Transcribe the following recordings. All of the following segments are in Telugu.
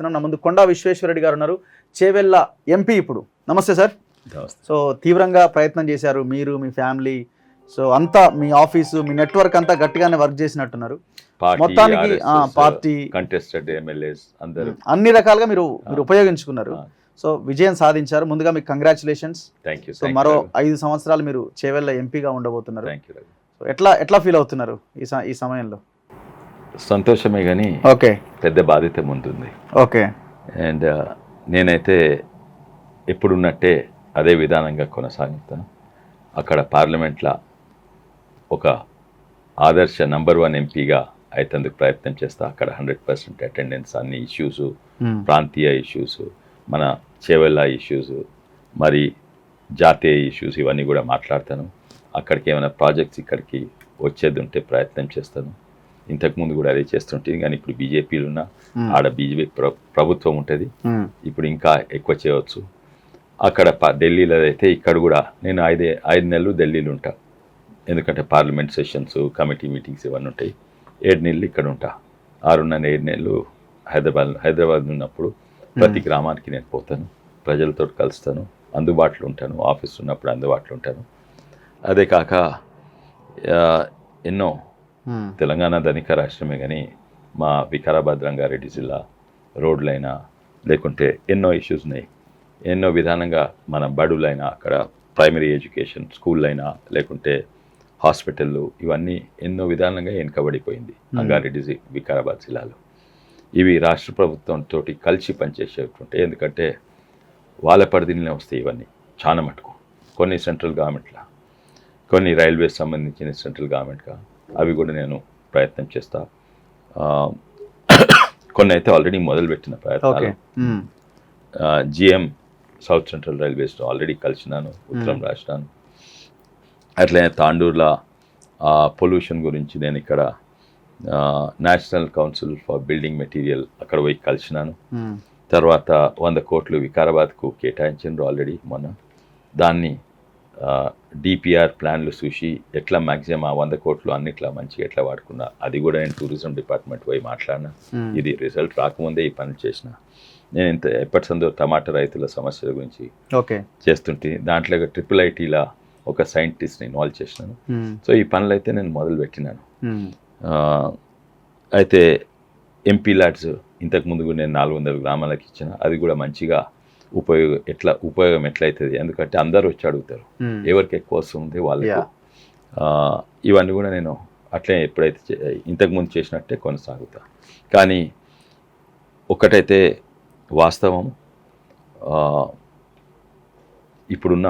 నా ముందు కొండా విశ్వేశ్వరరెడ్డి గారు ఉన్నారు, చేవెళ్ళ ఎంపీ ఇప్పుడు. నమస్తే సార్. సో తీవ్రంగా ప్రయత్నం చేశారు మీరు, మీ ఫ్యామిలీ, సో అంతా మీ ఆఫీసు, మీ నెట్వర్క్ అంతా గట్టిగానే వర్క్ చేసినట్టున్నారు. మొత్తానికి పార్టీ కంటెస్టెడ్ ఎమ్మెల్యేస్ అందరూ అన్ని రకాలుగా మీరు ఉపయోగించుకున్నారు. సో విజయం సాధించారు. ముందుగా మీకు కంగ్రాచులేషన్స్. సో మరో 5 సంవత్సరాలు మీరు చేవెళ్ళ ఎంపీగా ఉండబోతున్నారు. సో ఎట్లా ఫీల్ అవుతున్నారు ఈ సమయంలో? సంతోషమే కానీ ఓకే, పెద్ద బాధ్యత ముందుంది. ఓకే. అండ్ నేనైతే ఎప్పుడున్నట్టే అదే విధానంగా కొనసాగిస్తాను. అక్కడ పార్లమెంట్లో ఒక ఆదర్శ నంబర్ 1 ఎంపీగా అయితందుకు ప్రయత్నం చేస్తా. అక్కడ 100% అటెండెన్స్, అన్ని ఇష్యూస్, ప్రాంతీయ ఇష్యూస్, మన చేవెళ్ళ ఇష్యూస్, మరి జాతీయ ఇష్యూస్, ఇవన్నీ కూడా మాట్లాడతాను. అక్కడికి ఏమైనా ప్రాజెక్ట్స్ ఇక్కడికి వచ్చేది ఉంటే ప్రయత్నం చేస్తాను. ఇంతకుముందు కూడా అదే చేస్తుంటుంది, కానీ ఇప్పుడు బీజేపీలు ఉన్న ఆడ బీజేపీ ప్రభుత్వం ఉంటుంది, ఇప్పుడు ఇంకా ఎక్కువ చేయవచ్చు. అక్కడ ఢిల్లీలో అయితే ఇక్కడ కూడా నేను 5 నెలలు ఢిల్లీలో ఉంటా. ఎందుకంటే పార్లమెంట్ సెషన్స్, కమిటీ మీటింగ్స్ ఇవన్నీ ఉంటాయి. 7 నెలలు ఇక్కడ ఉంటా. 6.5 నెలలు హైదరాబాద్ ఉన్నప్పుడు ప్రతి గ్రామానికి నేను పోతాను, ప్రజలతో కలుస్తాను, అందుబాటులో ఉంటాను. ఆఫీస్ ఉన్నప్పుడు అందుబాటులో ఉంటాను. అదే కాక ఎన్నో తెలంగాణ ధనిక రాష్ట్రమే కానీ మా వికారాబాద్ రంగారెడ్డి జిల్లా రోడ్లైనా లేకుంటే ఎన్నో ఇష్యూస్ ఉన్నాయి. ఎన్నో విధానంగా మన బడులైనా, అక్కడ ప్రైమరీ ఎడ్యుకేషన్ స్కూళ్ళైనా లేకుంటే హాస్పిటళ్ళు, ఇవన్నీ ఎన్నో విధానంగా వెనుకబడిపోయింది రంగారెడ్డి వికారాబాద్ జిల్లాలో. ఇవి రాష్ట్ర ప్రభుత్వంతో కలిసి పనిచేసేటువంటి, ఎందుకంటే వాళ్ళ పరిధిలోనే వస్తాయి ఇవన్నీ చాలా మటుకు. కొన్ని సెంట్రల్ గవర్నమెంట్లా, కొన్ని రైల్వేస్ సంబంధించిన సెంట్రల్ గవర్నమెంట్గా, అవి కూడా నేను ప్రయత్నం చేస్తా. కొన్ని అయితే ఆల్రెడీ మొదలుపెట్టిన ప్రయత్నాలు. జిఎం సౌత్ సెంట్రల్ రైల్వేస్లో ఆల్రెడీ కలిసినాను, ఉత్తరం రాసినాను. అట్లనే తాండూరులో పొల్యూషన్ గురించి నేను ఇక్కడ national council for building material అక్కడ పోయి కలిసినాను. తర్వాత 100 కోట్లు వికారాబాద్కు కేటాయించారు ఆల్రెడీ మొన్న. దాన్ని డిపిఆర్ ప్లాన్లు చూసి ఎట్లా మ్యాక్సిమం ఆ 100 కోట్లు అన్నిట్లా మంచిగా ఎట్లా వాడుకున్నా, అది కూడా నేను టూరిజం డిపార్ట్మెంట్ పోయి మాట్లాడినా. ఇది రిజల్ట్ రాకముందే ఈ పనులు చేసిన. నేను ఎప్పటి సందో టమాటా రైతుల సమస్యల గురించి చేస్తుంటే దాంట్లో IIITలో ఒక సైంటిస్ట్ని ఇన్వాల్వ్ చేసినాను. సో ఈ పనులు అయితే నేను మొదలు పెట్టినాను. అయితే ఎంపీ ల్యాడ్స్ ఇంతకుముందు కూడా నేను 400 గ్రామాలకు ఇచ్చిన. అది కూడా మంచిగా ఉపయోగం ఎట్లయితుంది, ఎందుకంటే అందరూ వచ్చి అడుగుతారు, ఎవరికి ఎక్కువ వస్తుంది వాళ్ళకు. ఇవన్నీ కూడా నేను అట్లే ఎప్పుడైతే ఇంతకుముందు చేసినట్టే కొనసాగుతా. కానీ ఒకటైతే వాస్తవం, ఇప్పుడున్న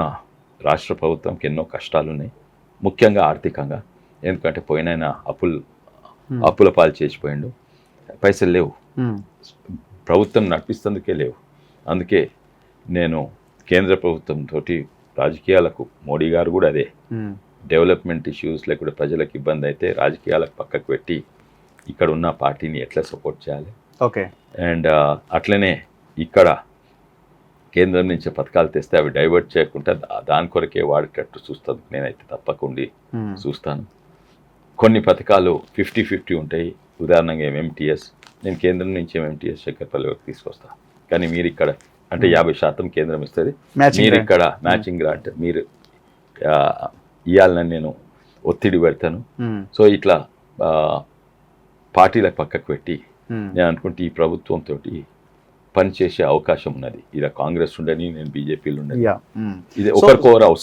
రాష్ట్ర ప్రభుత్వంకి ఎన్నో కష్టాలు ఉన్నాయి, ముఖ్యంగా ఆర్థికంగా. ఎందుకంటే పోయినైన అప్పుల పాలు చేసిపోయిండు, పైసలు లేవు, ప్రభుత్వం నడిపిస్తేందుకే లేవు. అందుకే నేను కేంద్ర ప్రభుత్వంతో రాజకీయాలకు, మోడీ గారు కూడా అదే డెవలప్మెంట్ ఇష్యూస్ లేకుంటే ప్రజలకు ఇబ్బంది అయితే రాజకీయాలకు పక్కకు పెట్టి ఇక్కడ ఉన్న పార్టీని ఎట్లా సపోర్ట్ చేయాలి. ఓకే. అండ్ అట్లనే ఇక్కడ కేంద్రం నుంచి పథకాలు తెస్తే అవి డైవర్ట్ చేయకుండా దాని కొరకే వాడేటట్టు చూస్తాను. నేనైతే తప్పకుండా చూస్తాను. కొన్ని పథకాలు 50-50 ఉంటాయి. ఉదాహరణగా MMTS, నేను కేంద్రం నుంచి MMTS శంకర్పల్లి వరకు తీసుకొస్తాను. కానీ మీరు ఇక్కడ అంటే 50% కేంద్రం ఇస్తుంది, మీరు ఇక్కడ మ్యాచింగ్ గ్రాంట్ మీరు ఇవ్వాలని నేను ఒత్తిడి పెడతాను. సో ఇట్లా పార్టీలకు పక్కకు పెట్టి నేను అనుకుంటే ఈ ప్రభుత్వంతో పనిచేసే అవకాశం ఉన్నది. ఇలా కాంగ్రెస్ ఉండని, నేను బీజేపీలో ఉండని, ఇది ఒకరికొకరు అవసరం.